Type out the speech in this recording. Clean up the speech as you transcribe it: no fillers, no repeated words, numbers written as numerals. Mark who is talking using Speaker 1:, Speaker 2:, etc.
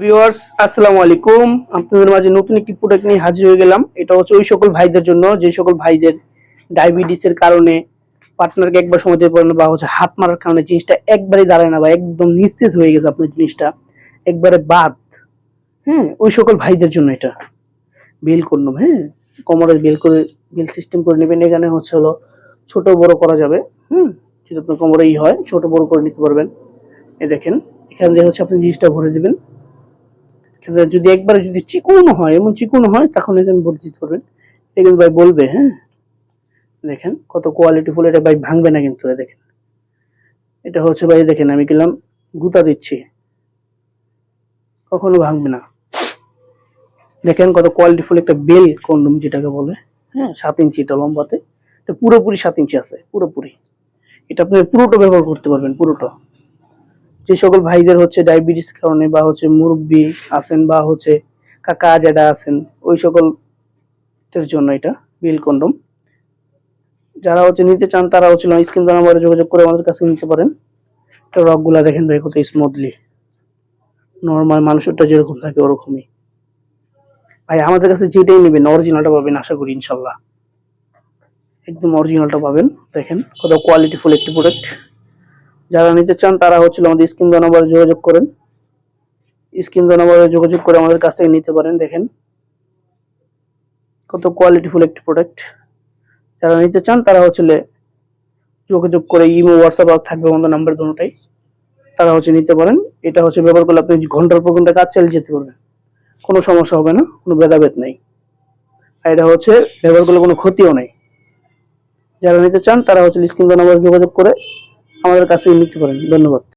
Speaker 1: Viewers আসসালামু আলাইকুম। আপনাদের মাঝে নতুন একটি প্রোডাক্ট নিয়ে হাজির হয়ে গেলাম। এটা হচ্ছে ওই সকল ভাইদের জন্য যে সকল ভাইদের ডায়াবেটিসের কারণে পার্টনারকে একবার সময় দিতে পারেন, বা হচ্ছে হাত মারার কারণে জিনিসটা একবারই দাঁড়ায় না, বা একদম নিস্তেজ হয়ে গেছে আপনার জিনিসটা একবারে বাদ। হ্যাঁ, ওই সকল ভাইদের জন্য এটা বেল কন্ডম। হ্যাঁ, কোমরে বেল করে বেল সিস্টেম করে নেবেন। এখানে হচ্ছে হলো ছোট বড় করা যাবে। যদি আপনার কোমরে হয় ছোট বড় করে নিতে পারবেন। এই দেখেন, এখান দিয়ে হচ্ছে আপনি জিনিসটা ভরে দিবেন। যদি একবারে যদি চিকন হয়, এমন চিকন হয়, তখন এখানে ভরে দিতে পারবেন। এটা কিন্তু ভাই বলবে। হ্যাঁ, দেখেন কত কোয়ালিটি ফুল। এটা ভাই ভাঙবে না কিন্তু। দেখেন, এটা হচ্ছে ভাই, দেখেন আমি গেলাম গুতা দিচ্ছি, কখনো ভাঙবে না। দেখেন কত কোয়ালিটি ফুল একটা বেল কন্ডম যেটাকে বলে। হ্যাঁ, 7 ইঞ্চি এটা লম্বাতে। এটা পুরোপুরি 7 ইঞ্চি আছে, পুরোপুরি। এটা আপনি পুরোটা ব্যবহার করতে পারবেন, পুরোটা। যে সকল ভাইদের হচ্ছে ডায়াবেটিস কারণে, বা হচ্ছে মুরব্বী আছেন, বা হচ্ছে কাকা যেটা আছেন, ওই সকলের জন্য এটা বেল কন্ডম। যারা হচ্ছে নিতে চান তারা হচ্ছে স্ক্রিন নাম্বারে যোগাযোগ করে আমাদের কাছে নিতে পারেন। এটা রকগুলা দেখেন ভাই কত স্মুথলি, নর্মাল মানুষেরটা যেরকম থাকে ওরকমই। ভাই আমাদের কাছে যেটাই নেবেন অরিজিনালটা পাবেন, আশা করি ইনশাল্লাহ একদম অরিজিনালটা পাবেন। দেখেন কত কোয়ালিটিফুল একটি প্রোডাক্ট। যারা নিতে চান তারা হচ্ছে আমাদের স্ক্রিন নাম্বারে যোগাযোগ করেন, স্ক্রিন নাম্বারে যোগাযোগ করে আমাদের কাছ থেকে নিতে পারেন। দেখেন কত কোয়ালিটিফুল একটি প্রোডাক্ট। যারা নিতে চান তারা হচ্ছে যোগাযোগ করে, ইমো হোয়াটসঅ্যাপ থাকবে আমাদের নাম্বার দুটোটাই, তারা হচ্ছে নিতে পারেন। এটা হচ্ছে ব্যবহার করলে আপনি ঘন্টার পর ঘন্টা কাজ চালিয়ে যেতে পারবেন, কোনো সমস্যা হবে না, কোনো ভেদাভেদ নেই। আর এটা হচ্ছে ব্যবহার করলে কোনো ক্ষতিও নেই। যারা নিতে চান তারা হচ্ছে স্ক্রিন নাম্বারে যোগাযোগ করে আমাদের কাছে নিতে পারেন। ধন্যবাদ।